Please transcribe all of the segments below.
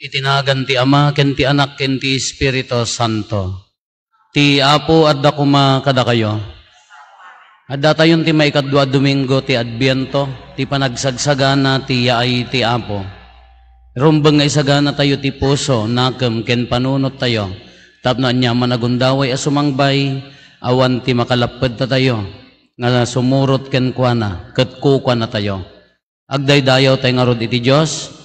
Itinagan ti Ama, ken ti Anak, ken ti Espiritu Santo. Ti Apo adda kuma kada kayo. Adda tayon ti maikadwa Domingo ti Adbiento, ti panagsagsagana ti yaay ti Apo. Rumbeng nga isagana tayo ti puso, nakem ken panunot tayo. Tapno anya managundaway asumangbay, awan ti makalaped ta tayo. Nga sumurot ken kuana, ket kukwa na tayo. Agdaydayaw tayo nga rod iti Diyos.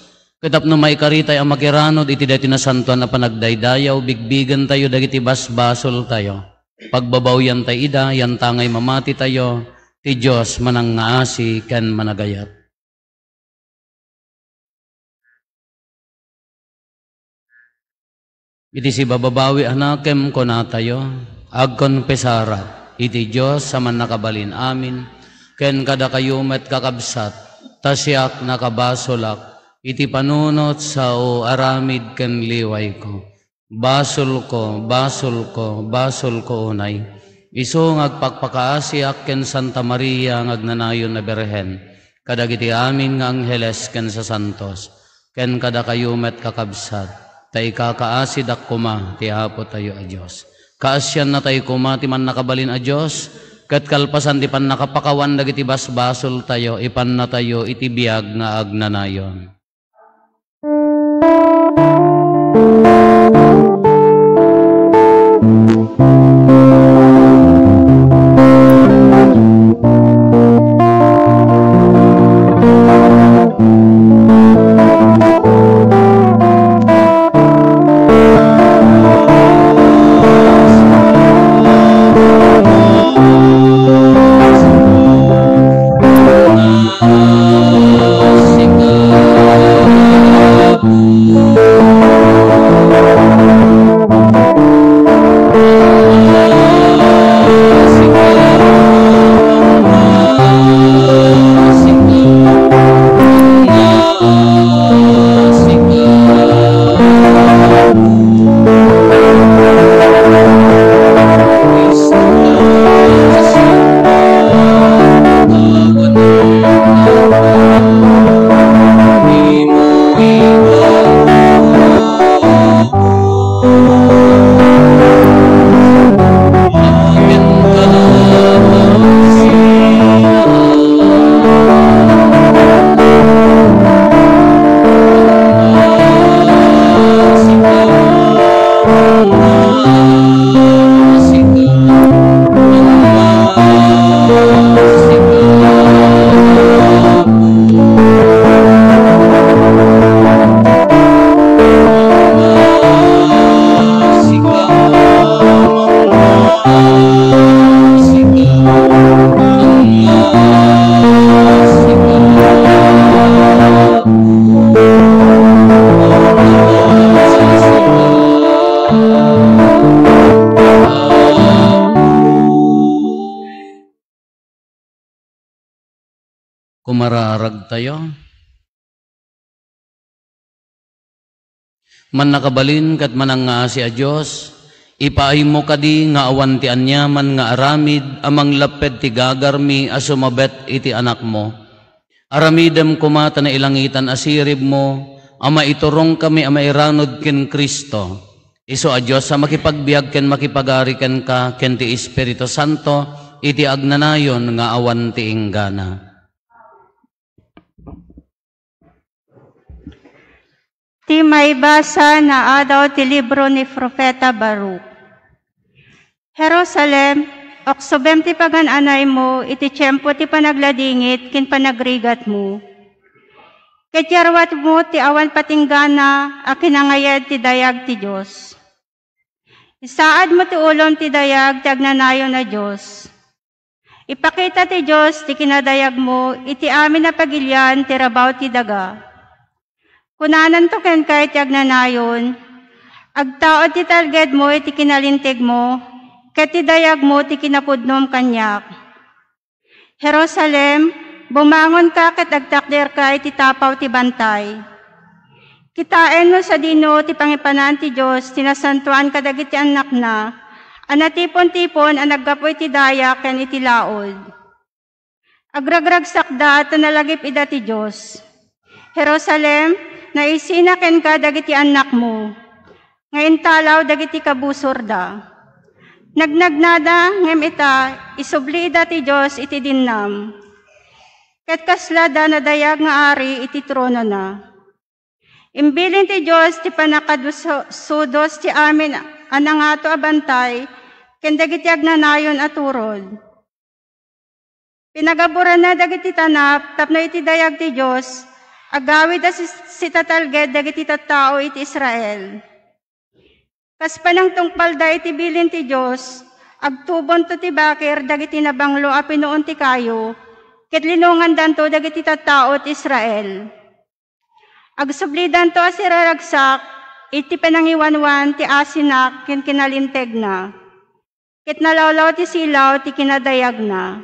Katapno maikaritay ang makiranod, iti dati na santuan na panagdaydayaw, bigbigan tayo, dagiti basbasol tayo. Pagbabawyan tayo ida, yan tangay mamati tayo, ti Diyos manang ngaasi ken managayat. Iti si bababawi anakem ko na tayo, agkonpesarat, iti Diyos sa man nakabalin amin, ken kada kayo met kakabsat, tasyak nakabasolak, iti panunot sa o aramid ken liway ko. Basol ko, basol ko, basol ko unay. Iso ngagpakpakaasiak ken Santa Maria ngagnanayon na Berhen. Kadagiti amin nga angheles ken sa santos. Ken kada kayo met kakabsat. Tay kakaasid ak kuma, ti Apo tayo a Diyos. Kaasyan na tayo kuma, ti man nakabalin a Diyos. Ket kalpasan ti pan nakapakawan dagiti basbasol tayo, ipan na tayo iti biag nga agnanayon. Kumararag tayo. Man nakabalin kat manang nga si a Diyos, ipaay mo kadi nga awan ti anyaman nga aramid, amang laped ti gagarmi asumabet iti anak mo. Aramidem kumata na ilangitan asirib mo, ama iturong kami ama iranod ken Kristo. Iso a Diyos sa makipagbiag ken makipagari ken ka ken ti Espiritu Santo, iti agnanayon nga awan ti inggana. Ti may basa na adaw ti libro ni Propeta Baruch. Jerusalem, oksubem ti pagananay mo, iti tiyempo ti panagladingit, kin panagrigat mo. Kadyarwat mo ti awan patinggana, a kinangayad ti dayag ti Diyos. Isaad mo ti ulom ti dayag, ti agnanayon na Diyos. Ipakita ti Diyos, ti kinadayag mo, iti amin na pagilyan, ti rabaw ti daga. Kunanan to ken kahit yagnanayon, agtaod ti talged mo iti kinalintig mo, ket ti dayag mo ti kinapudnom kanyak. Jerusalem, bumangon ka ket agtakder ka iti tapaw ti bantay. Kitaen mo sa dino ti pangipanan ti Diyos, tinasantuan ka dagiti anak na, anatipon-tipon ang naggapoy ti dayak ken iti laod. Agragrag sakda at nalagip ida ti Diyos. Jerusalem, naisinaken ka dagiti anak mo, ngayon talaw dagiti kabusorda. Nagnagnada ngem ita, isublida ti Diyos iti dinnam. Ket kaslada na dayag nga ari iti trono na. Imbilin ti Diyos ti panakadusudos ti amin anangato abantay, ken dagiti agnanayon aturod. Pinagaburan na dagiti tanap, tapno iti dayag ti Diyos, agawid si tatalged dagiti tattao iti Israel. Kas panang tungpalda iti bilin ti Diyos, agtubon to ti bakir dagiti nabanglo a pinuon ti kayo, ket linungan danto dagiti tattao iti Israel. Agsublidan to asiraragsak, iti panangiwanwan ti asinak ken kinalinteg na, ket nalawlaw ti silaw ti kinadayag na.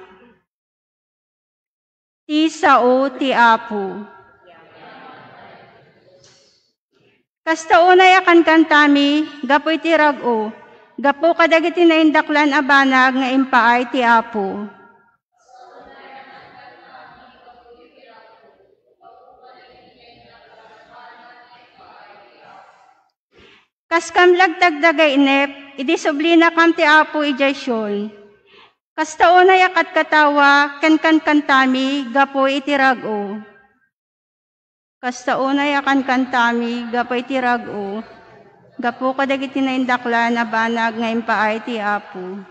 Ti sao ti Apo. Kasta unay akan kantami, gapo iti rag-o, gapo kadagiti naindaklan a banag nga impaay ti Apo. Kas kam lagtagdagay inep, idi sublina kam ti Apo ijaysyon. Kasta unay akat katawa, ken kantami, gapo iti rag-o. Kasta unay akan kantami, gapo iti rag-o, gapo kadagiti naindaklan na banag nga impaay ti Apo.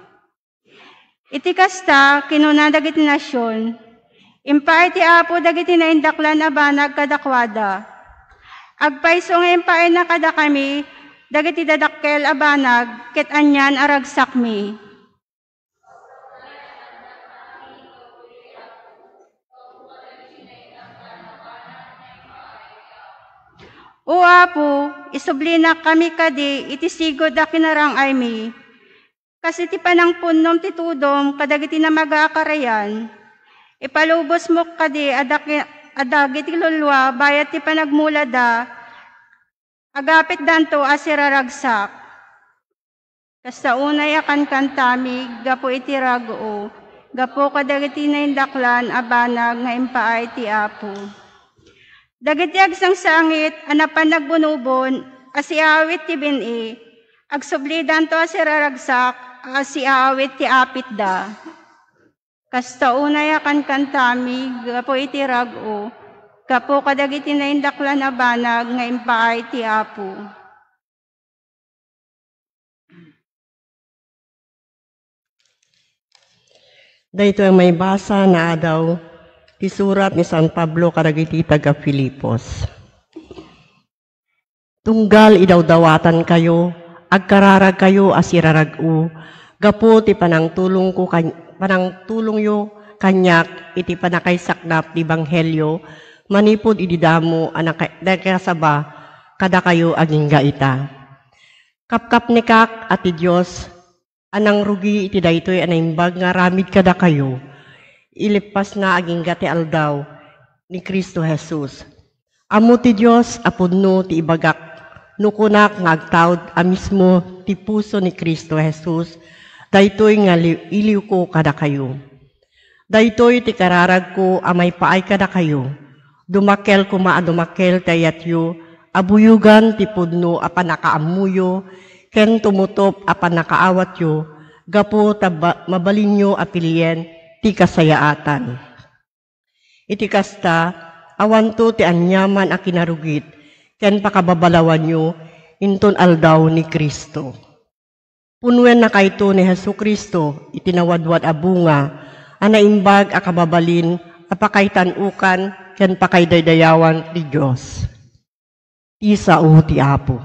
Iti kasta, kinuna dagiti nasyon, impaay ti Apo dagiti naindaklan na banag kadakwada. Agpaiso nga impaay na kada kami, dagiti dadakkel a banag, ket anyan aragsak mi. O Apo, isublina kami kadi, iti sigod a kinarangay mi. Kasi ti panang punnom ti tudom, kadagiti na mag-aakarayan. Ipalubos mo kadi, adagiti lulwa, bayat ti panagmulada, agapit danto asiraragsak. Kasta unay akan kantami, gapo iti rag-o, gapo kadagiti na indaklan, abanag nga impaay ti Apo. Dagiti agsang sangit, anapan nagbunubon, asiawit ti bini, agsublidan to asiraragsak, asiawit ti apit da. Kasta unay akan kantami, gapo iti rag-o, gapo kadagiti na indaklan na banag, nga impaay ti Apo. Dahito ang may basa na adaw, ti surat ni San Pablo kadagiti taga Filipos. Tunggal idawdawatan kayo, agkararag kayo asirarag-u, gapo ti panangtulong yo kanyak iti panakaysaknap ti Banghelyo, manipod ididamo nakasaba kada kayo aging gaita. Kapkap ni kak ati Diyos, anang rugi iti daytoy anaimbag nga ramid kada kayo, ilipas na aging gati aldaw, ni Kristo Jesus. Amo ti Dios apudno ti ibagak nukunak nga agtawd a mismo ti puso ni Kristo Jesus. Daytoy nga iliw ko kada kayo. Daytoy ti kararag ko amay paay kada kayo. Dumakel kuma dumakel tayatyo, abuyugan ti pudno apan nakaamuyo, ken tumutop apan nakaawat yo, gapo mabalinyo apilien ti kasayaatan. Iti kasta, awanto ti anyaman a kinarugit, ken pakababalawan nyo, inton aldaw ni Kristo. Punwen na kayto ni Hesu Kristo, itinawadwad a bunga, anaimbag a kababalin, apakaytanukan, ken pakaydaydayawan ti Diyos. Isa o ti Apo.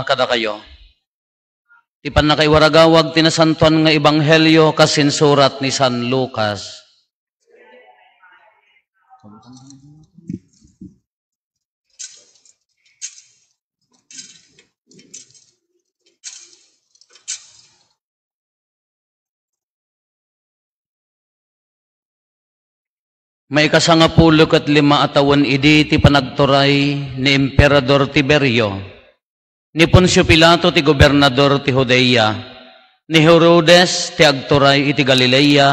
Kada kayo. Ti panakaiwaragawag tinasantuan nga ebanghelyo kasinsurat ni San Lucas. May kasangapulo kat 5 atawan idi ti panagturay ni Emperador Tiberio, ni Poncio Pilato ti gobernador ti Judea, ni Herodes ti agturay iti Galilea,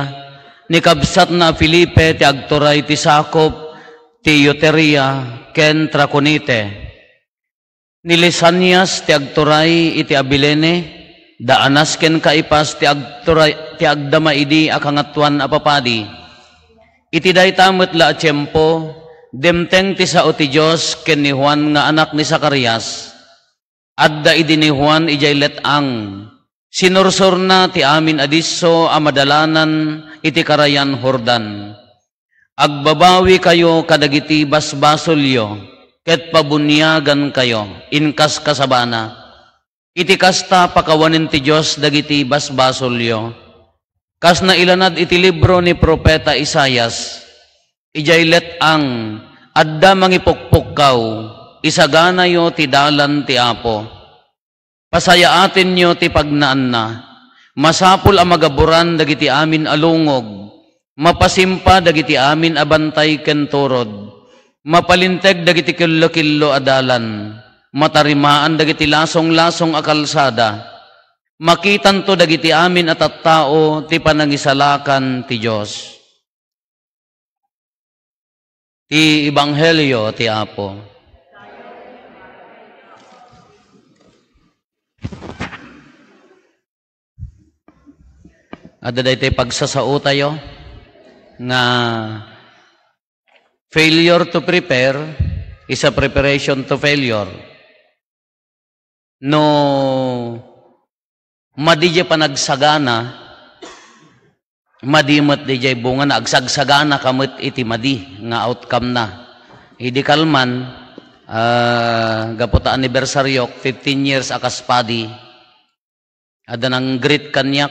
ni kabsat na Filipe ti agturay ti Sakop, ti Ioteria, ken Traconite, ni Lisanias ti agturay iti Abilene, daanas ken Kaipas ti agturay ti agdama idi akangatuan apapadi. Iti daytamot la a tiempo, demteng ti sao ti Dios ken ni Juan nga anak ni Zacarias. Adda idi ni Juan ijay letang, sinursur na ti amin adiso a madalanan iti karayan Jordan. Agbabawi kayo kadagiti basbasolyo, ket pabunyagan kayo, inkas kasabana. Iti kasta pakawanin ti Diyos dagiti basbasolyo. Kas na ilanad iti libro ni Propeta Isayas, ijay letang, adda mangipukpukkaw, isagana yo ti dalan ti Apo. Pasayaatin nyo ti pagnaan na. Masapul ang magaburan dagiti amin alungog. Mapasimpa dagiti amin abantay ken turod. Mapalinteg dagiti killo-killo adalan. Matarimaan dagiti lasong-lasong akalsada. Makitanto dagiti amin at tattao ti panangisalakan ti Diyos. Ti Ebanghelyo ti Apo. Ada daytoy pagsasao tayo nga failure to prepare is a preparation to failure. No madijay panagsagana, madimot dijay bunga na, agsagsagana kamot iti madi, nga outcome na. Idi kalman, gaputa anibersaryo, 15 years akas padi, ada nang great kanyak,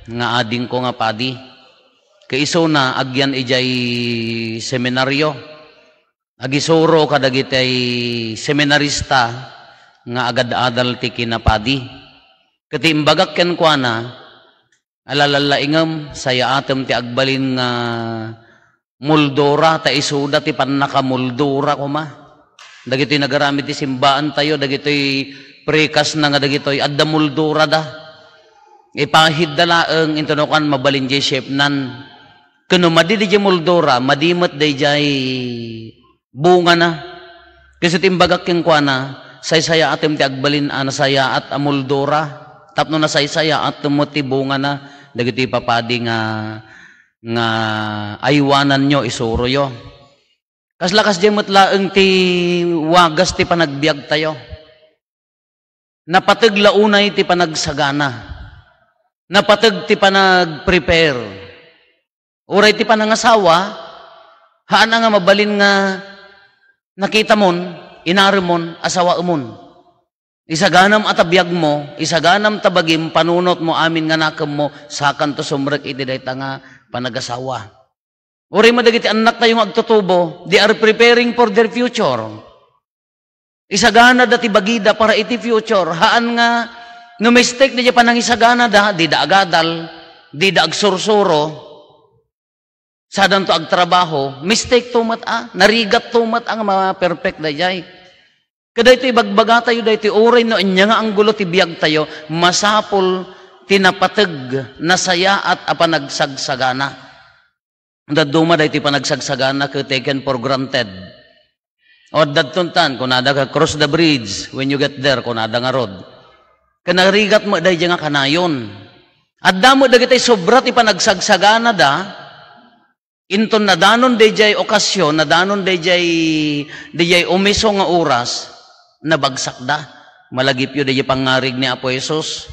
nga ading ko nga padi. Kaiso na, agyan ijay seminaryo, agisuro kadagitay seminarista, nga agad-adal ti kinapadi. Katimbagak ken kwa na, alalalaingam, saya atem ti agbalin nga muldora, ta isuda ti panakamuldora ko ma. Dagito'y nagaramit ti simbaan tayo, dagito'y prekas na nga dagito'y adda muldora da. Ipahid dalaeng intunukan mabalin jay syepnan. Kano madidi jay muldora, madimot day jay bunga na. Kasi timbagak ken kwa na, say-saya atem ti agbalin saya at amuldora. Tapno na say-saya at tumutibunga na, dagiti papadi nga aywanan nyo, isuro yo. Kaslakas di matlaeng ti wagas ti panagbiag tayo. Napatag launay ti panagsagana. Napatag ti panagprepare. Uray ti panangasawa, haan nga mabalin nga nakita mon, inarimon, asawa umon. Isaganam atabiyag mo, isaganam tabagim, panunot mo amin nga nakam mo, sakan to sumrek iti dayta nga panagasawa. Uri mo dagiti anak tayong agtutubo, they are preparing for their future. Isagana dati bagida para iti future, haan nga, no mistake na panang isagana da, di da agadal, di da agsursuro, sadan to agtrabaho, mistake tumat narigat tumat ang mga perfect da jay. Kada ito ibagbaga tayo, da ito oray no, inya nga ang gulo ti biyag tayo, masapol, tinapatag, nasaya at apanagsagsagana. Daduma da ito panagsagsagana, taken for granted. O dadtuntan, kung nada ka cross the bridge, when you get there, kung nada nga road. Kanarigat mo, da nga kanayon. At damo da kita'y sobra ti panagsagsagana da, inton na danon da jay okasyon, na danon da jay umiso nga oras, nabagsak da. Malagip yun, di pangarig ni Apo Jesus.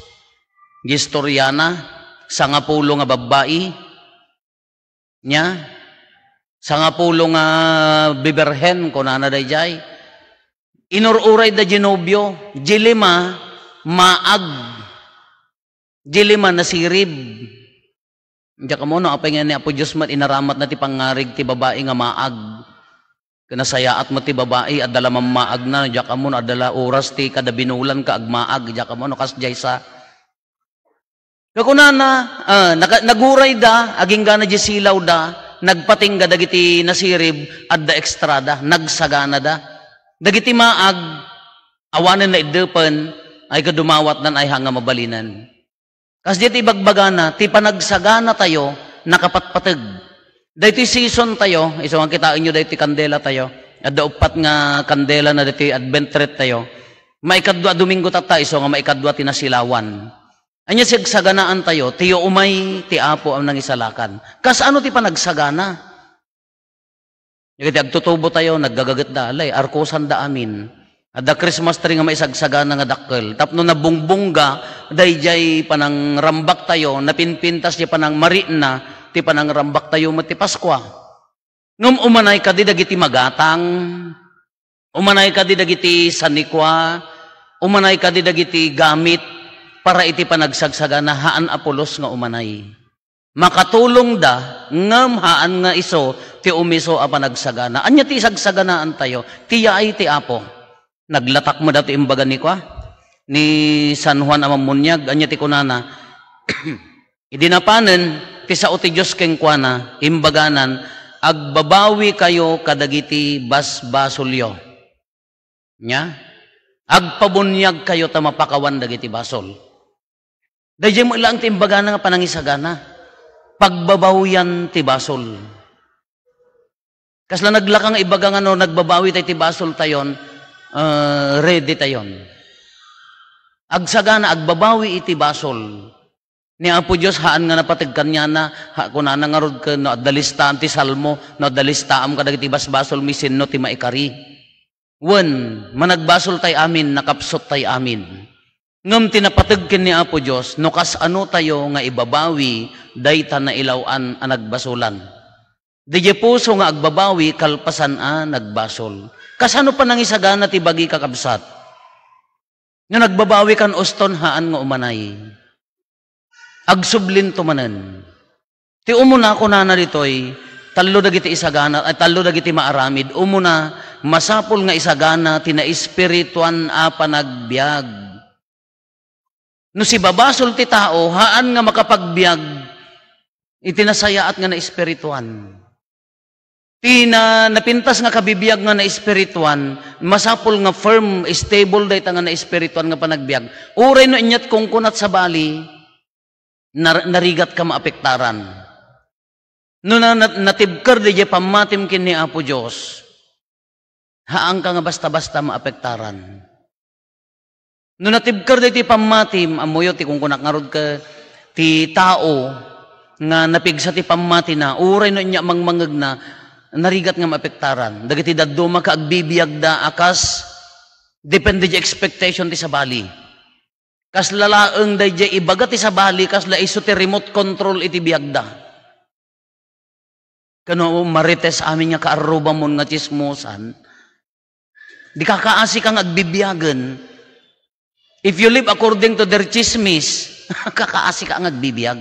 Gistoryana, sangapulo nga babae, niya, sangapulo nga biberhen, kunana da jay. Inururay da ginobyo, jilima, maag, jilima nasirib. Diya ka mo, no, apay nga ni Apo Diyos mat, inaramat na ti pangarig ti babae nga maag. Kanasayaat mo ti babae, adala mamaag na, diya ka mo, adala oras ti kadabinulan ka agmaag, diya ka mo, no, kas jay sa. Kakunana, naguray da, aging gana di silaw da, nagpatingga dagiti nasirib, adda ekstrada, nagsagana da. Dagiti maag, awanan na idepen, ay kadumawat nan ay hanga mabalinan. Kas diti ibagbagana, ti panagsagana tayo, nakapatpatag. Dahiti season tayo, iso ang kitain nyo dahiti kandela tayo, at upat nga kandela na dahiti advent thread tayo, maikadwa Domingo tata, iso nga maikadwa tinasilawan. Anya sigsaganaan tayo, tiyo umay, ti Apo ang nangisalakan. Kas ano ti panagsagana? Yung agtutubo tayo, naggagagat da, alay, arkusan da amin. At the Christmas tree nga maisagsagana nga dakkel. Tapno na bungbungga, dayjay panang rambak tayo, napinpintas di panang marina, ti panang rambak tayo mati Paskwa. Ngum umanay ka di dagiti magatang, umanay ka di dagiti sanikwa, umanay ka di dagiti gamit, para iti panagsagsagana, haan Apolos nga umanay. Makatulong da, ngam haan nga iso, ti umiso a panagsagana. Anya ti sagsaganaan tayo, tiya ay ti Apo. Naglatak mo dati imbaga ni kwa, ni San Juan Amamunyag, anya ti kunana, idinapanen, ti sao ti Diyos keng kwa na, imbaganan, agbabawi kayo kadagiti basbasolyo. Nya? Agpabunyag kayo ta mapakawan dagiti basol. Dahil mo ilang ti imbagana nga panangisagana, pagbabawian ti basol. Kasla naglakang ibaga nga no, nagbabawi tayo ti basol tayon, ready tayon. Agsagana, agbabawi iti basol. Ni Apo Diyos, haan nga napatagkan niya na, kunana nga rod ka, no, adalistaan ti salmo, no, adalistaam ka dagiti basbasol, misin no, ti maikari. Wen, managbasol tay amin, nakapsot tay amin. Ngam tinapatag kin ni Apo Diyos, no kas ano tayo nga ibabawi, dayta na ilawan ang nagbasulan. Di puso nga agbabawi, kalpasan nagbasol. Kasano pa nang isagana ti bagi kakabsat? No nagbabawi kan uston haan nga umanay. Agsublin tumanen. Ti umuna ko na ditoy, talo dagiti isagana, ay talo dagiti maaramid. Umuna, masapul nga isagana, tina espirituan panagbiag. No si babasol ti tao, haan nga makapagbiag, itinasayaat nga na espirituan. Napintas nga kabibiyag nga na espirituan, masapul nga firm, stable dahit nga na espirituan nga panagbiag. Uray no inyat kung kunat sa bali, narigat ka maapektaran. No natibkar di pamatim kin ni Apo Diyos, haang ka nga basta-basta maapektaran. No natibkar di pamatim, amoyo ti kung kunak ngarod ka, ti tao, nga napigsa ti pamati na, uray no inya mangmangag na, narigat nga maapektaran. Dagiti daddo makaagbibiag da akas, depende di expectation ti sa bali. Kas lalaeng da di ibaga ti sa bali, kas la iso ti remote control iti biagda. Kano marites amin nga kaarubamon nga chismosan, di kakaasi kang agbibiyagan. If you live according to their chismis, kakaasi ka ang agbibiyag.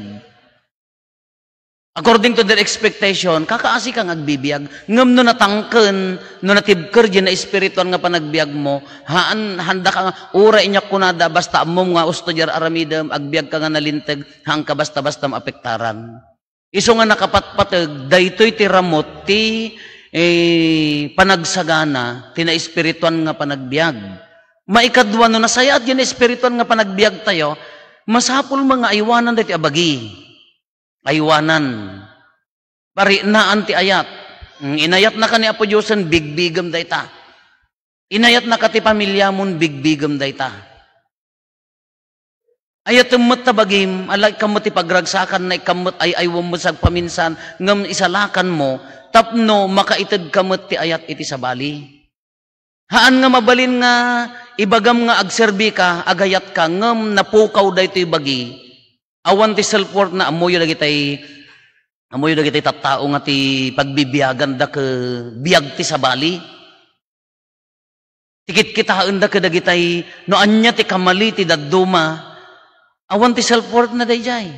According to their expectation, kakaasi kang agbibiyag. Ngam no natangken, no natibker dyan na espirituan nga panagbiag mo, handa ka nga, ura inya kunada, basta amom nga usto dyan aramidam, agbiag ka nga nalintag, hang ka basta-basta maapektaran. Iso nga nakapatpatag, daytoy ti ramot, ti panagsagana, ti na espirituan nga panagbiag. Maikadwa no nasayaat yun espirituan nga panagbiag tayo, masapul mga aywanan dati abagi. Aywanan. Pari naan ti ayat. Inayat na ka ni Apo Diyosan, bigbigam dayta. Inayat na ka ti pamilya mon, bigbigam dayta. Ayat tumot tabagim, alay kamot ti pagragsakan na ikamot ay aywam mo sa paminsan, ngam isalakan mo, tapno makaitad kamot ti ayat iti sabali. Haan nga mabalin nga, ibagam nga agserbi ka, agayat ka, ngam napukaw da ito'y bagi. Awan ti self-worth na amoyo dagitay tattao nga ti pagbibiyagan da ke biyag ti sabali. Tikit kitaan da ke dagitay no anya ti kamali ti dadduma. Awan ti self-worth na dayjay.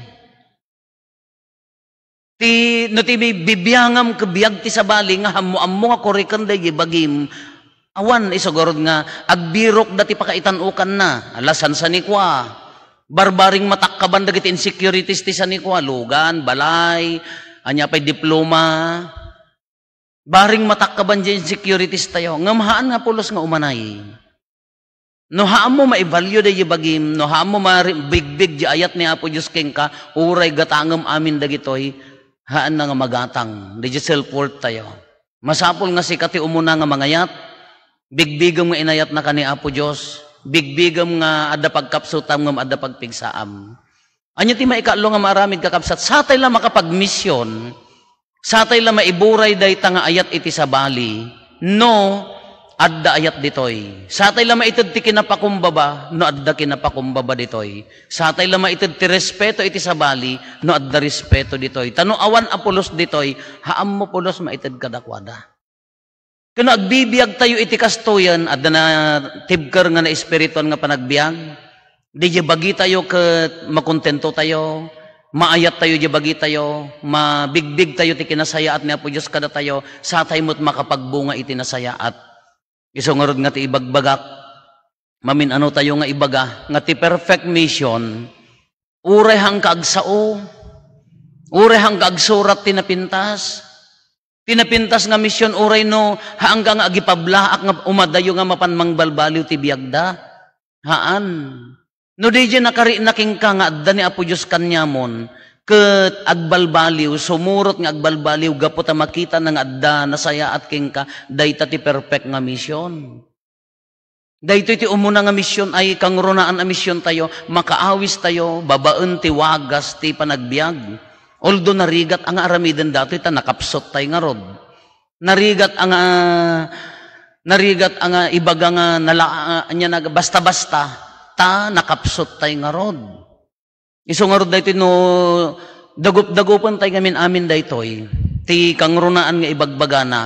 No ti bibiyangam ke biyag ti sabali nga ammo nga korekan day bagim. Awan isogorod nga agbirok dati pakaitanukan na alasan sa nikwa barbaring matakkaban dagiti insecurities ti sa nikwa lugan balay anya pay diploma baring matakkaban di insecurities tayo ngamahaan nga pulos nga umanay no haan mo ma-evalue day bagim no haan mo bigbig di ayat ni Apo Diyos king ka uray gatangam amin dagitoy haan na nga magatang di self-worth tayo masapol nga sikati umuna nga mangayat bigbigam nga inayat na ka ni Apo Diyos. Bigbigam nga adda pagkapsutam nga adda pagpigsaam. Anya ti maikalo nga maramid kakapsat. Satay lang makapag-mission. Satay lang maiburay dayta nga ayat iti sabali. No, adda ayat ditoy. Satay lang maitid ti kinapakumbaba. No, adda kinapakumbaba ditoy. Satay lang maitid ti respeto iti sabali. No, adda respeto ditoy. Tano awan apulos ditoy. Haam mo pulos maitid kadakwada. Kano agbibiyag tayo iti kastoyan at na tibker nga na espirituan nga panagbiag. Di bagi tayo ket makontento tayo, maayat tayo di bagi tayo, mabigbig tayo ti kinasayaat ni Apo Diyos kada tayo, sa tayo mo't makapagbunga iti nasayaat. Iso nga rod nga ti ibagbagak, mamin ano tayo nga ibaga, nga ti perfect mission, uray hang kaagsao, uray hang kaagsurat ti napintas, tinapintas nga misyon uray no hanggang nga agipablaak nga umadayo nga mapanmang balbaliw ti biagda. Haan. No di dyan nakari naking ka nga adda ni Apo Diyos kanyamon ket agbalbaliw sumurot nga agbalbaliw gapo ta makita nga adda nasaya at king ka dayta ti perfect nga misyon. Dayto ti umuna nga misyon ay kangrunaan a misyon tayo makaawis tayo babaen ti wagas ti panagbiag. Although narigat ang aramiden dato ita nakapsot tayo nga rod. Narigat ang ibaga nga basta-basta ta nakapsot tay nga rod. Iso nga rod daytoy no dagup-dagupan tay ngamin amin daytoy. Ti kangrunaan nga ibagbagana.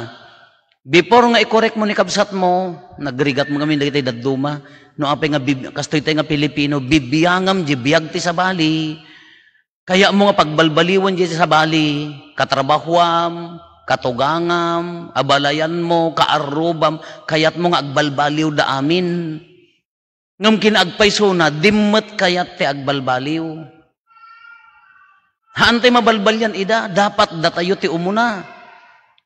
Before nga i-correct mo ni kabsat mo, nagrigat mo kami daytoy dadduma. No apay nga kastoy tay nga Pilipino, bibiyangam di biyag ti sa bali. Kaya mo nga pagbalbaliwan di sa bali, katrabahuam, katugangam, abalayan mo, kaarubam, kayat mo nga agbalbaliw da amin. Ngam kinaagpayso na, dimmet kayat ti agbalbaliw. Haantay mabalbal yan, ida, dapat datayo ti umuna.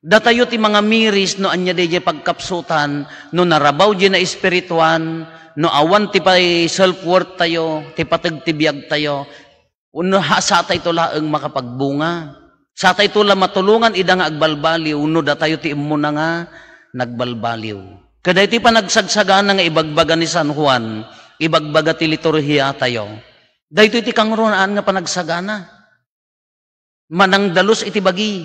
Datayo ti mga miris, no anya di pagkapsutan, no narabaw di na espirituan, no awan ti pay self-worth tayo, ti patag ti biyag tayo, uno hasatay to laeng makapagbunga. Sa tayo tula matulungan ida nga agbalbaliw, no datayo ti imuna nga nagbalbaliw. Kada iti pa nagsagsagana nga ibagbaga ni San Juan, ibagbaga ti liturhiya tayo. Dahito iti kangrunaan nga panagsagana. Manang dalos iti bagi.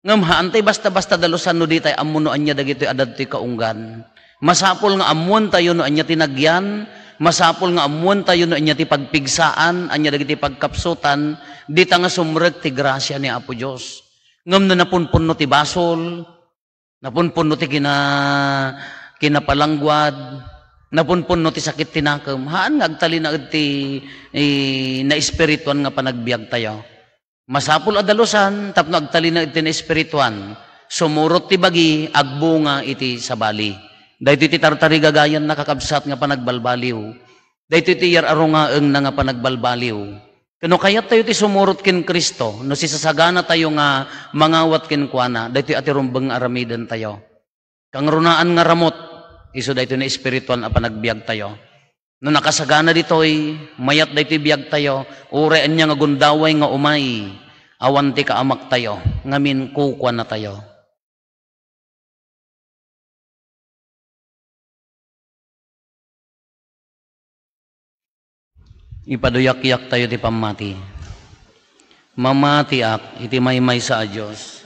Ngam haantay basta-basta dalusan no di tayo amuno anya dagito adad ti kaunggan. Masapol nga amuan tayo no anya tinagyan, masapol nga amuan tayo no anya ti pagpigsaan, anya dagiti pagkapsutan, di ta nga sumrek ti grasya ni Apo Diyos. Ngam na napunpunno ti basol, napunpunno ti kinapalangguad, napunpunno ti sakit tinakam, haan nga agtali na ti na espirituan nga panagbiag tayo. Masapol adalusan, tapno agtali na iti na espirituan, sumurot ti bagi, agbunga iti sabali. Dahito iti tartari gagayan nakakabsat nga panagbalbaliw. Dahito iti yararo nga nga panagbalbaliw. Kano kayat tayo ti sumurot kin Kristo, no sisasagana tayo nga mangawat kin kuana, dahito ati rumbeng aramidan tayo. Kangrunaan nga ramot, iso dahito na espirituan a panagbiag tayo. No nakasagana ditoy, mayat dahito biag tayo, ureen niya nga gundaway nga umay, awan ti kaamak tayo, ngamin kukwa na tayo. Ipaduyak-yak tayo ti pamati. Mamatiak iti maymay sa Diyos.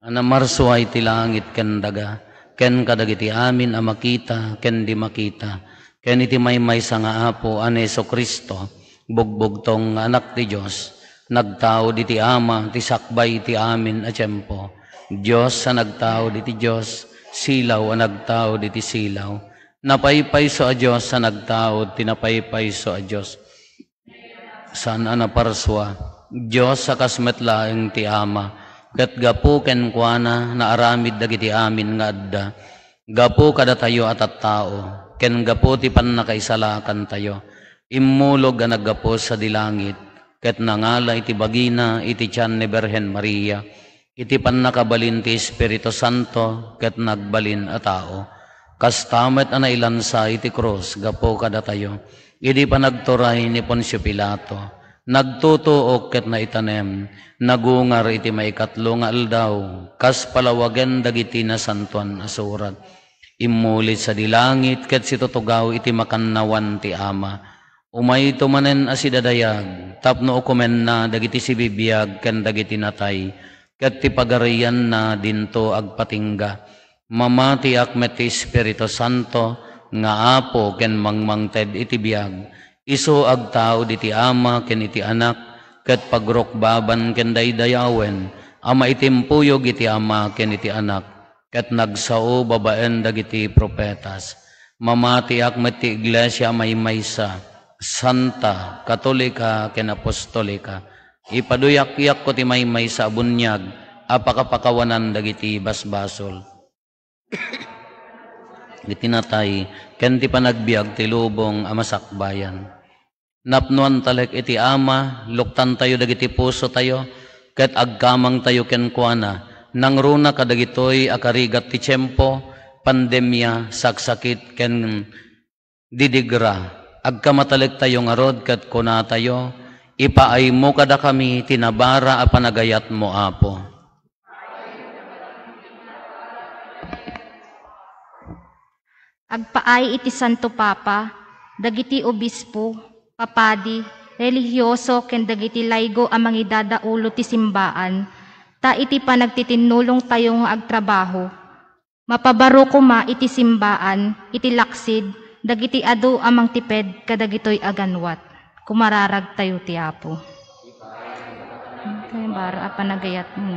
Anamarsuay ti langit ken daga, ken kadagiti amin a makita, ken di makita, ken iti maymay sa nga Apo an Jesu-Kristo, bugbugtong anak ti Diyos, nagtao di ti Ama, ti sakbay ti amin a tiyempo. Diyos sa nagtao di ti Diyos, silaw a nagtao di ti silaw. Napaypayso a Diyos sa nagtao, tinapaypayso a Diyos. Saan anaparswa, Diyos sa kasmetlaeng ti Ama, ket gapu ken kuana na aramid dagiti amin nga adda. Gapu kada tayo at tao, ken gapu ti pannakaisalakan tayo. Immulog a naggapu sa dilangit, ket nangala iti bagina iti tiyan ni Berhen Maria, iti pannakabalin ti Espiritu Santo, ket nagbalin a tao. Kastamet na ilansa iti krus, gapo kada tayo. Idi pa nagturay ni Poncio Pilato. Nagtutuok ket na itanem, nagungar iti maikatlo nga aldaw, kas palawagan dagiti na santuan asurat. Imulit sa dilangit ket situtugaw iti makannawan ti Ama. Umay tumanen asidadayag, tapno ukumen na dagiti sibibiyag ken dagiti natay, ket ti pagarian na dinto agpatingga. Mamati akmet ti Espiritu Santo, nga Apo ken mangmangted iti biyag, iso agtao di ti Ama ken iti Anak, ket pagrokbaban ken daydayawen, ama itimpuyog iti Ama ken iti Anak, ket nagsao babaen dagiti propetas. Mamati akmet ti Iglesia maymaysa, Santa, Katolika ken Apostolika, ipaduyak-yak ko ti maymaysa bunyag, apakapakawanan dagiti basbasol. Itinatay, ken ti panagbiag ti lubong amasakbayan. Napnuan talek iti Ama, luktan tayo dagiti puso tayo, ket agkamang tayo ken kuana, nangruna kadagitoy akarigat ti tiyempo, pandemya, saksakit ken didigra. Agkamatalek tayo nga rod ket kuna tayo, ipaay mo kada kami tinabara a panagayat mo Apo. Agpaay iti Santo Papa, dagiti obispo, papadi, religyoso, ken dagiti laygo a mangidadaulo ti simbaan, ta iti panagtitinulong tayo nga agtrabaho, Mapabaro kuma iti simbaan, iti laksid, dagiti adu amang tiped, kadagitoy aganwat. Kumararag tayo ti Apo. Bara panagayat mo.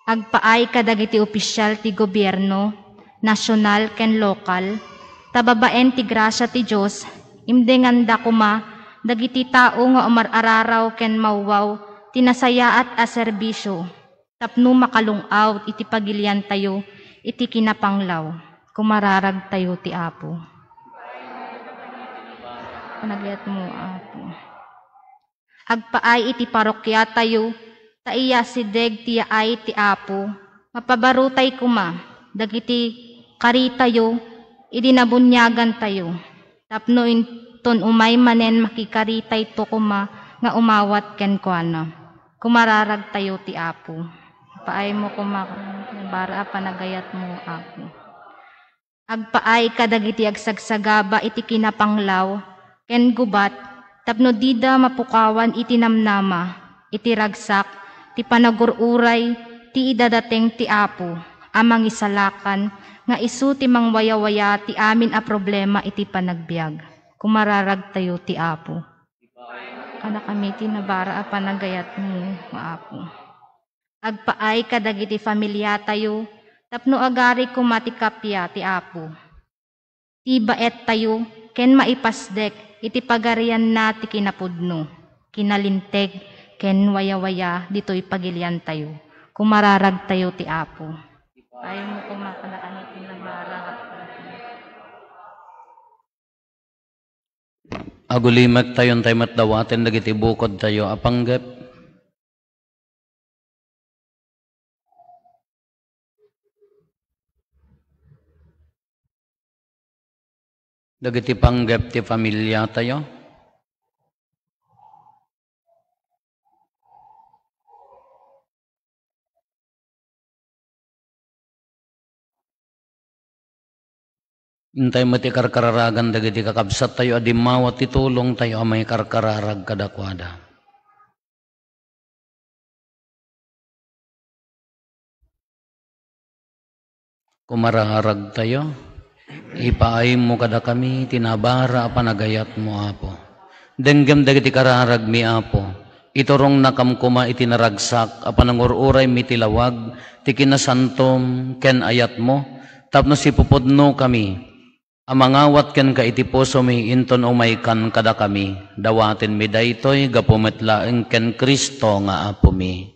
Agpaay kadagiti opisyal ti gobyerno, nasyonal ken lokal, tababaen ti grasya ti Diyos, imdenganda kuma, dagiti tao nga umarararaw ken mawwaw, tinasayaat a serbisyo, tapno makalungaw iti pagilian tayo, iti kinapanglaw, kumararag tayo ti Apo. Panagayat mo, Apo. Agpaay iti parokya tayo, taiya sideg tiya ay ti Apo, mapabarutay kuma, dagiti kari tayo, idinabunyagan tayo, tapno inton umay manen makikaritay to kuma, nga umawat ken kuana, kumararag tayo ti Apo. Paay mo kuma, bara panagayat mo, Apo. Agpaay kadagiti agsagsagaba iti kinapanglaw, ken gubat, tapno dida mapukawan iti namnama, iti ragsak, ti panagururay, ti idadating ti Apo, amang isalakan, nga isu ti mangwayawaya ti amin a problema iti panagbiag. Kumararag tayo ti Apo. Kana kami tinabara a panagayat mo, Apo. Agpaay kadagiti familia tayo, tapno agari kumatikapya ti Apo. Ti baet tayo, ken maipasdek, iti pagarian na ti kinapudno, kinalinteg, ken waya-waya, dito'y pagilian tayo. Kumararag tayo ti Apo. Ayaw mo kumakalakan iti namarang. Agulimek tayon tayo matdawaten, dagiti bukod tayo, apanggep. Dagiti panggep ti pamilya tayo. Intay mo ti karkararagan dagiti kakabsat tayo, adimawat ti tulong tayo, amay karkararag kadakwada. Kumararag tayo, ipaay mo kada kami, tinabara panagayat mo, Apo. Denggam dagiti kararag mi, Apo. Iturong nakam kuma itinaragsak, apanangururay mi tilawag, ti kinasantom, ken ayat mo, tapno si pupudno kami, amangawat ken ka iti puso mi, inton umay kan kada kami, dawatin mi daytoy, gapumetlaeng ken Kristo nga Apo mi.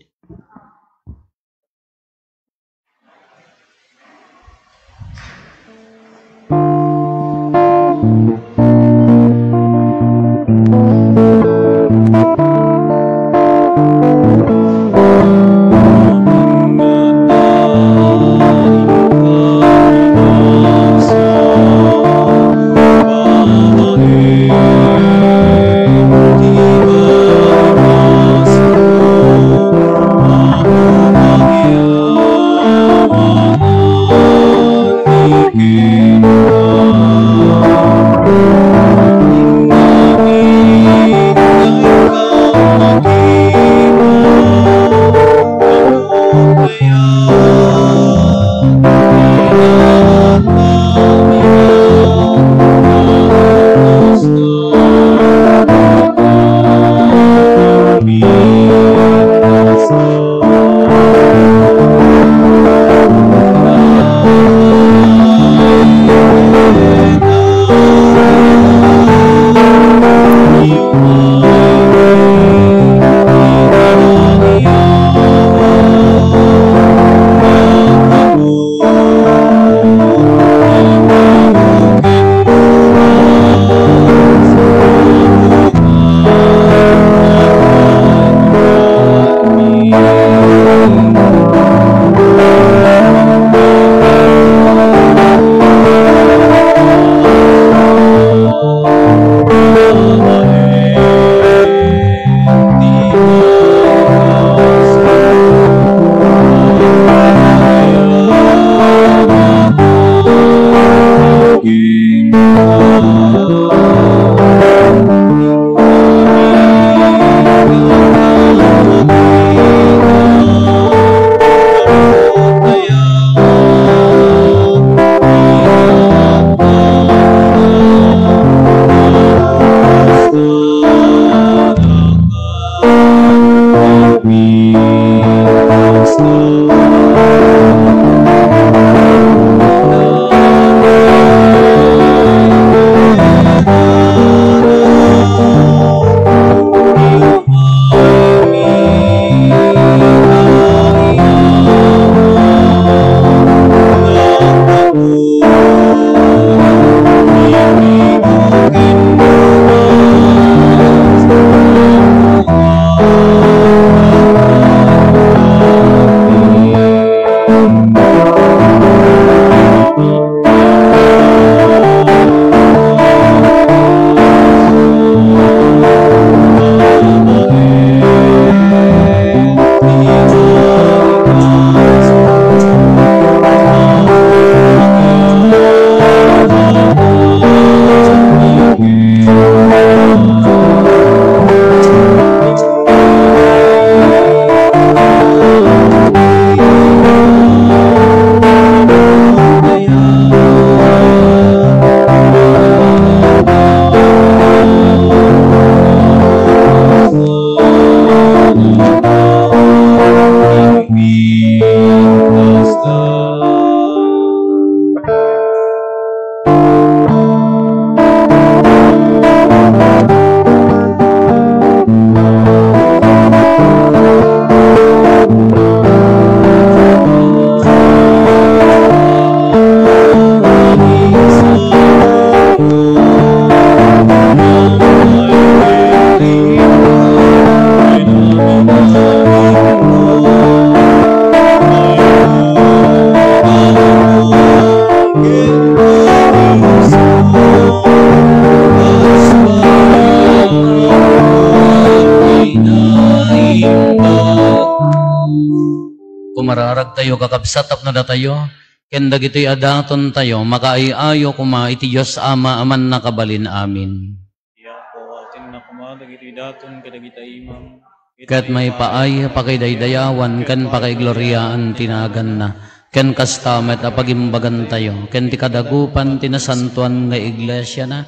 Kumararag tayo kakabsatap na datayo, ken dagitoy adaton tayo, makaiayo kuma iti Diyos Ama aman nakabalin amin. Iya po, atin na kuma, dagitoy daton kadagita imam. Kat may paay, pakidaydayawan, ken pakigloryaan tinagan na, ken kastamet apagimbagan tayo, ken ti kadagupan tinasantuan nga iglesia na.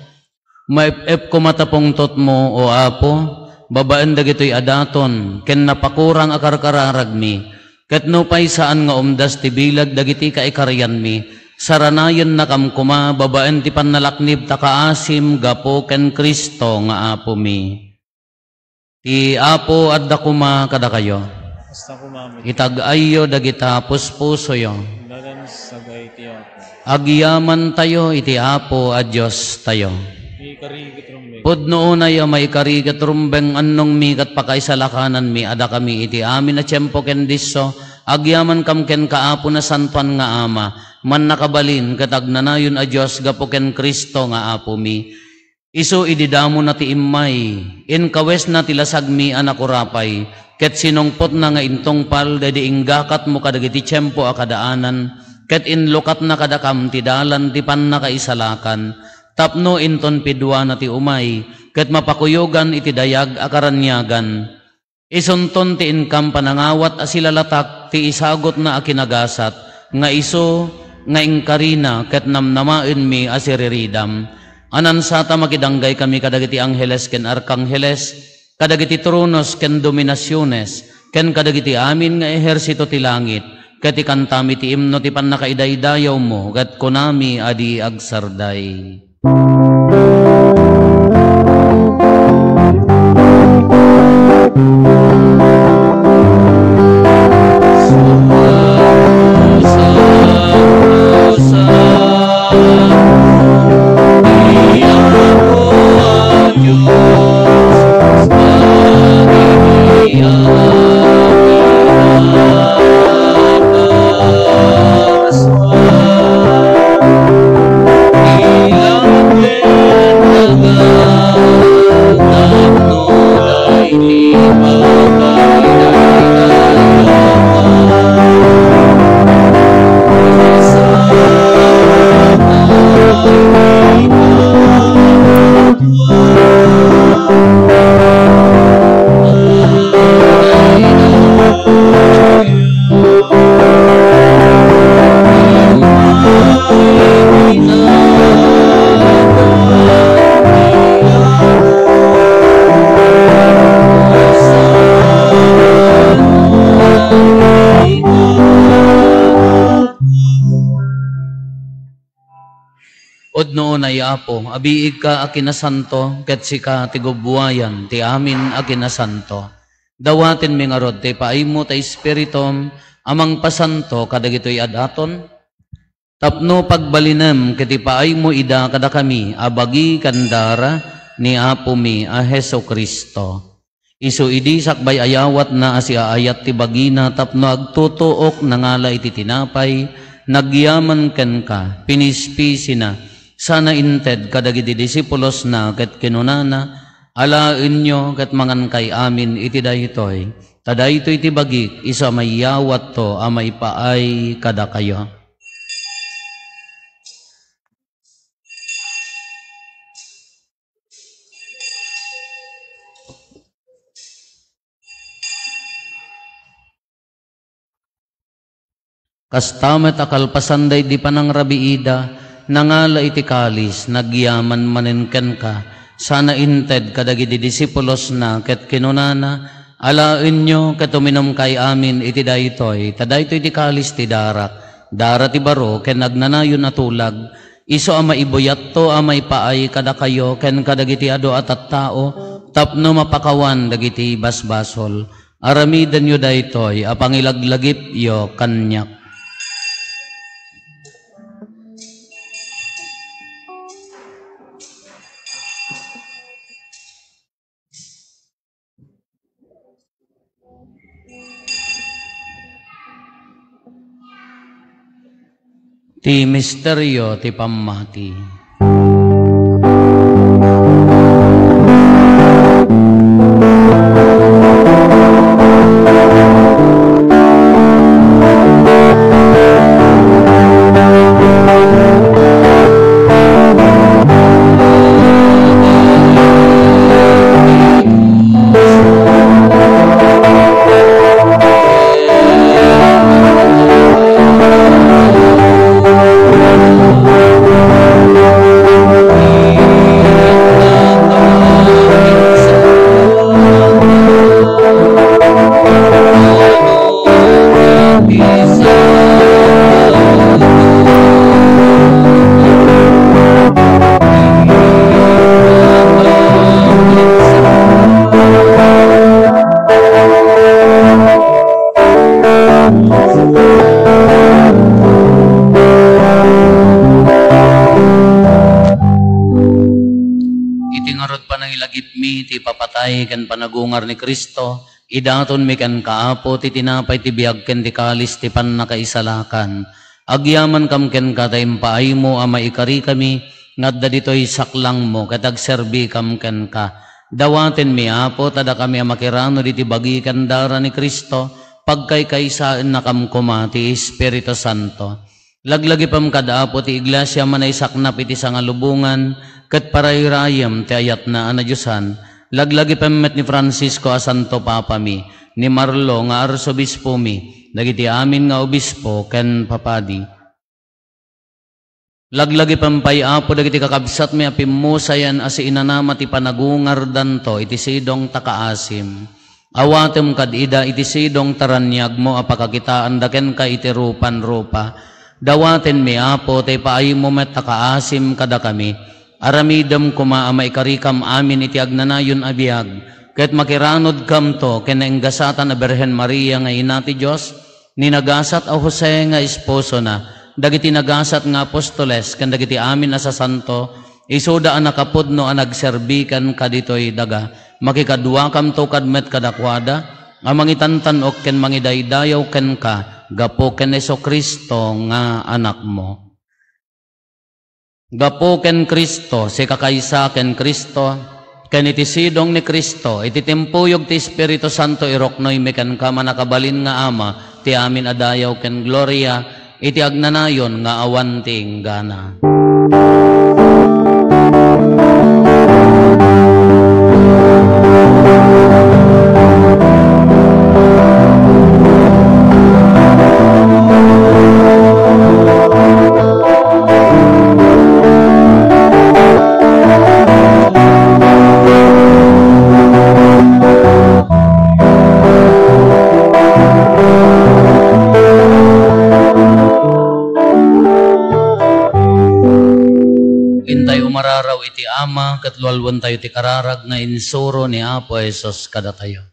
Maipep kumatapong tot mo, o Apo, babaan dagitoy adaton, ken napakurang akarkararag mi, ket no pay saan nga umdas ti bilag dagiti kaikaryan mi, saranayon na kamkuma, babaan ti panalaknib takaasim, gapo ken Kristo nga Apo mi. Ti Apo adda kuma kada kayo, Basta kumamit. itag-ayo dagita puspuso yo, Dalan sagay ti Apo. agyaman tayo iti Apo a Diyos tayo. Ikarigit rumbe. Pudno na yo may karigat rumbeng annong mi kat pakaisalakanan mi ada kami iti amin na tiyempo ken disso agyaman kam ken kaapo na santuan nga ama man nakabalin ket agnanayon a Dios gapo ken Kristo nga Apo mi. Isu ididamo na ti immay in kawes na ti lasag mi anak urapay ket sinungpot na nga intong pal dadi inggakat mo kadagiti tiyempo a kadaanan ket inlukat na kadakam ti dalan ti pannakaisalakan. Tapno inton pidwa na ti umay, ket mapakuyogan iti dayag akaranyagan. Isunton ti inkam panangawat asilalatak ti isagot na akinagasat, nga iso nga ingkarina ket namnamaen mi asiriridam. Anansata makidanggay kami kadagiti angheles ken arkangheles, kadagiti tronos ken dominasyones, ken kadagiti amin nga ehersito ti langit, ket ikantami ti imno ti pannakaidaydayaw mo, ket kunami adi agsarday. na Apo, abiig ka akinasanto, ket sika tigubuayan, ti amin akinasanto. Dawatin mi nga rod, ti paaymo ta Espiritom, amang pasanto, kadagitoy adaton. Tapno pagbalinem, ket ipaaymo ida kada kami, abagi kandara, ni Apo mi a Heso Kristo. Isu idi sakbay ayawat na asiaayat ti bagina, tapno agtutuok nangala iti tinapay, nagyaman ken ka, pinispisi na, sana inted kadagiti disipulos na, ket kinunana, alain nyo ket mangan kay amin iti daytoy, tadaytoy iti bagik, isa may yawat to, amay paay kada kayo. Kastamet akalpasanday di panang rabiida, nangala iti kalis, nagyaman manenken ka, sana inted kadagiti disipulos na, ket kinunana, alain nyo ket uminom kay amin iti daytoy, tadaytoy iti kalis ti darak, dara ti baro, ken nagnanayon atulag, iso ama ibuyat to, amay paay kada kayo, ken kadagiti ado at tao, tapno mapakawan dagiti basbasol, aramidan nyo daytoy, apangilaglagip yo kanyak. Ti misteryo ti pamati. Kan panagungar ni Kristo, idaton mi kan kaapo ti tinapay ti biag ken ti kalis ti pannakaisalakan. Agyaman kam ken katayem paay mo ama ikari kami, ngadda ditoy saklang mo, katagserbi kam ken ka. Dawaten mi Apo, tada kami amakirano diti bagi kandara ni Kristo, pagkaykaysaan na kam kuma ti Espiritu Santo. Laglagi pam kada Apo ti iglesia manay saknap iti sangalubungan, ket parayrayam ti ayat na anadyusan. Laglagi pamet ni Francisco a Santo Papa mi, ni Marlo nga arsobispo mi, dagiti amin nga obispo ken papadi. Laglagi pampay Apo dagiti kakabsat mi apimusayan asi inanama ti panagungar danto iti sidong takaasim. Awatem kad ida iti sidong taranyag mo apakakitaan daken ka iti rupan-rupa. Dawaten mi Apo tay paay mo met takaasim kada kami. Aramidam kuma amay karikam amin iti agnanayon abiyag, ket makiranod kam to ken enggasatan a Birhen Maria nga ina ti Dios, ni nagasat a Jose nga esposo na, dagiti nagasat nga apostoles ken dagiti amin a sasanto, isuda a nakapudno a nagserbikan kaditoy daga, makikadua kam to kadmet kadakwada, a mangitantanok ken mangidaydayaw ken ka, gapo ken Heso Kristo nga anak mo. Gapo ken Kristo, si kakaysa ken Kristo, ken iti sidong ni Kristo, iti timpuyog ti Espiritu Santo iroknoy mekan ka manakabalin nga ama, ti amin adayaw ken gloria, iti agnanayon nga awan ti inggana. ket lualwan tayo ti kararag nga insuro ni Apo Jesus kada tayo.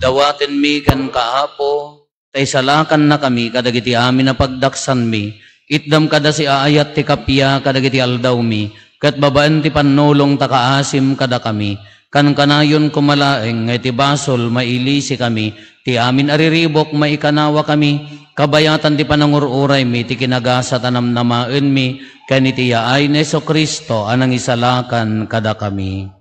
Dawaten mi kan kaapo, tay salakan na kami kadagiti amin na pagdaksan mi, itdam kada si aayat ti kapya kadagiti aldaw mi, kat babaan ti panulong takaasim kada kami, kan kanayon kumalaeng ngay ti basol mailisi kami, ti amin ariribok maikanawa kami, kabayatan ti panangururay mi, ti kinagasa tanamnamaen mi, kaniti yaay ni Hesus Kristo anang isalakan kada kami.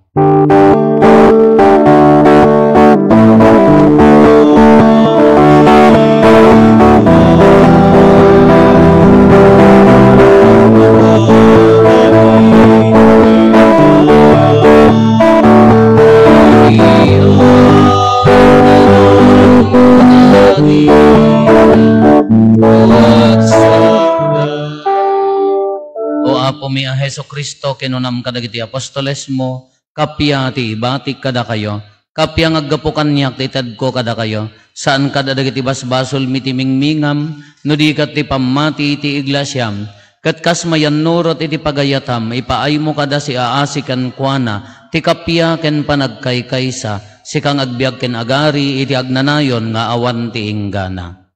O Apo mi a Hesus Kristo kinunam kadagiti apostoles mo, kapya ti ibatik kada kayo, kapya ngaggapukan niyak ti itad ko kada kayo, saan kada dagiti basbasol mitimingmingam, no di kat ti pamati ti iglasyam, kat kas mayan nurot iti pagayatam, ipaay mo kada si aasikan kuana, ti kapya ken panagkaykaysa, si kang agbiag ken agari iti agnanayon nga awan ti inggana.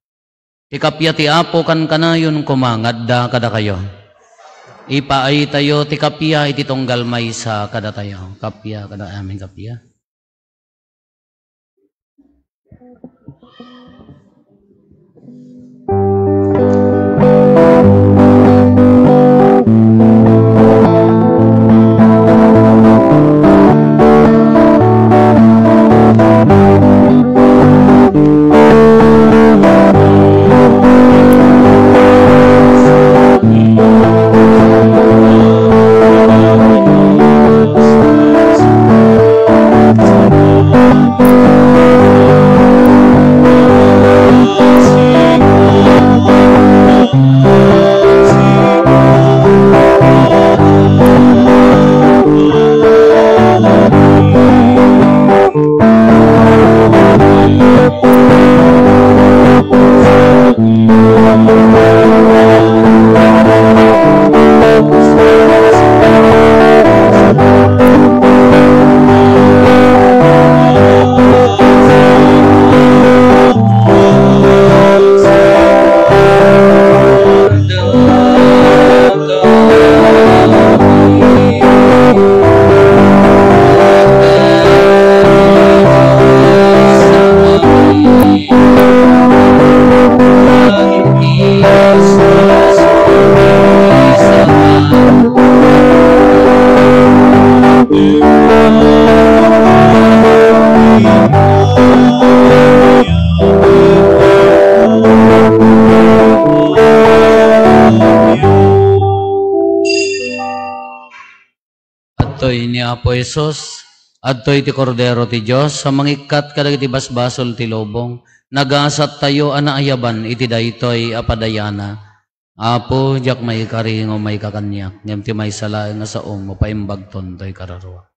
Ti kapya ti Apo kan kanayon kumangadda kada kayo. Ipaay tayo ti kapya iti tunggal maysa kada tayo. Kapya kada amin kapya. daytoy ni Apo Jesus, adtoy ti Kordero ti Dios, sa mangikat kadagiti basbasol ti lobong, nagasat tayo anaayaban iti daytoy apadayana. Apo, jak may karingo may kakanyak, ngem ti may sala nga saong mapaimbagton toy kararwa.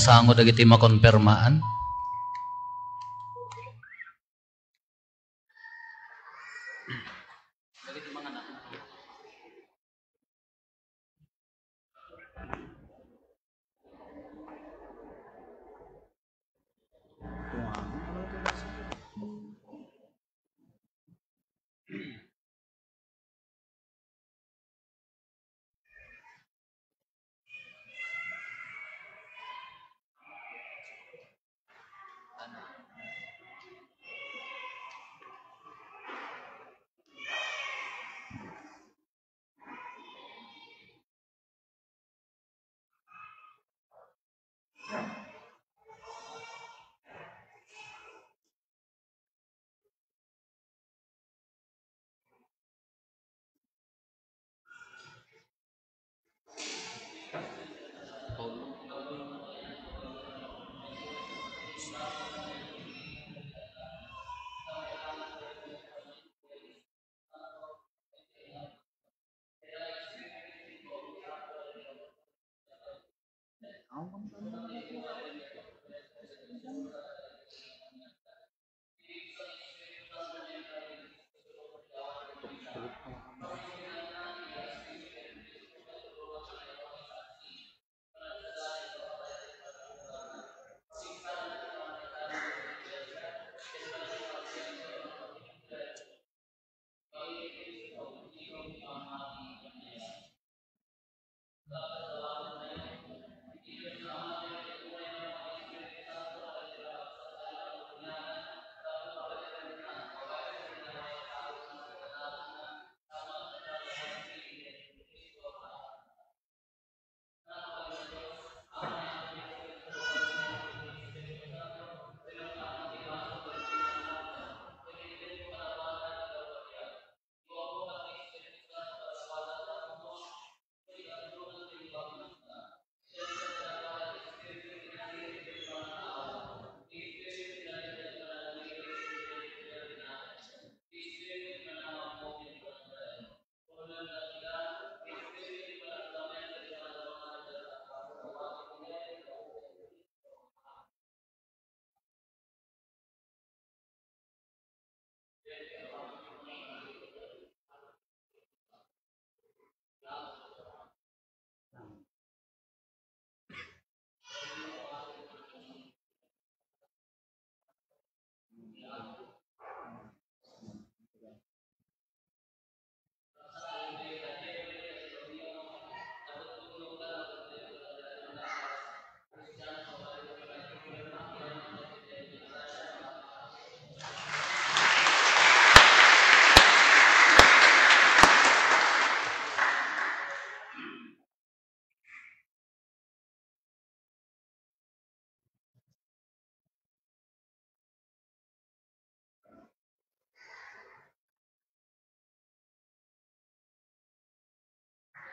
pasango dagiti makonpermaan.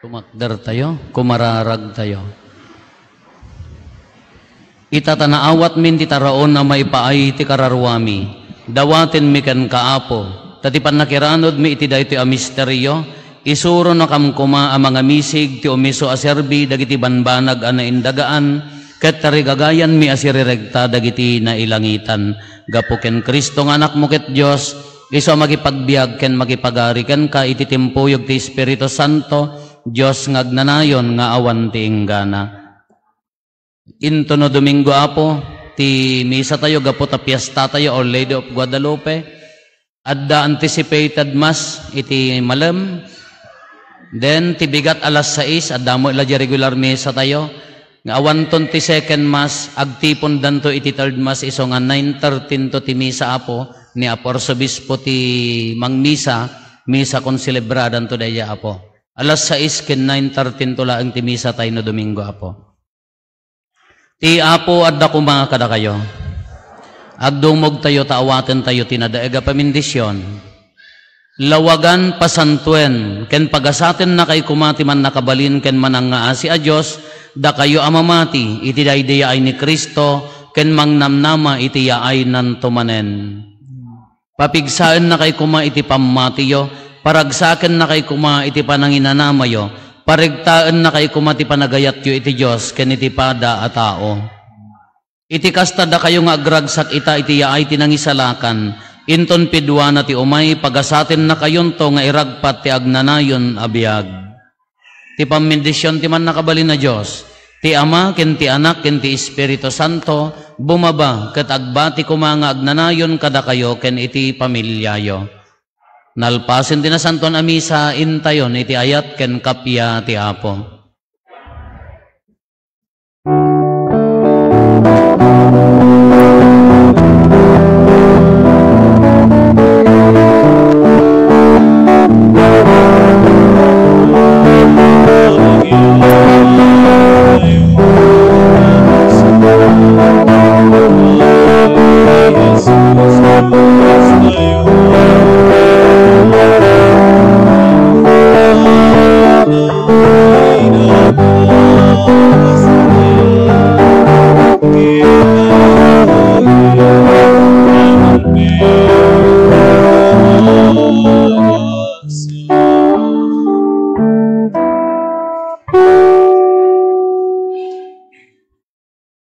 Kumakdar tayo, kumararag tayo. Itatanaawat min ti taraon na maipaay ti kararwami. Dawatin mi ken kaapo. Tatipan nakiranod mi iti daytoy a misteryo. Isuro na kamkuma a mga misig ti umiso a serbi dagiti banbanag a naindagaan. Ket tarigagayan mi asiriregta dagiti nailangitan. Gapo ken Kristo nga anak mo ket Dios. Iso magipagbiag ken magipagari ken ka iti timpuyog ti Espiritu Santo. Diyos ngagnanayon nga awan ti inggana. Into no Domingo apo, ti misa tayo gapo ta piyesta tayo Our Lady of Guadalupe. Adda anticipated mass iti malam. Then ti bigat alas 6 adda mo ila regular misa tayo. Nga awan 22nd mass agtipon danto iti third mass iso nga 9:13 to ti misa apo ni Aporsobispo ti mangmisa misa kon celebradan to daya apo. Alas 6 ken 9:13 to laeng ti misa tayo no Domingo apo. Ti apo adda kuma kada kayo. Agdumog tayo taawaten tayo tinadaega pamindisyon. Lawagan pasantuen ken pagasaten na kay kumati man nakabalin ken mananga si a Dios da kayo amamati iti dayday ay ni Kristo ken mangnamnama iti yaay nanto manen. Papigsaan na kay kuma iti pammatiyo. Paragsaken na kay kuma iti pananginanamayo, parigtaan na kay kuma ti panagayatyo iti Diyos, ken iti pada a tao. Iti kastada kayo nga agragsak ita iti yaay tinangisalakan. Inton pidwa na ti umay pagasatin na kayon to nga iragpat ti agnanayon abiyag. Ti pamindisyon ti man nakabalin na Diyos. Ti Ama ken ti Anak ken ti Espiritu Santo bumaba ket agbati kuma nga agnanayon kada kayo ken iti pamilyayo. Nalpasin ti nasanton a misa intayon iti ayat ken kapya ti Apo.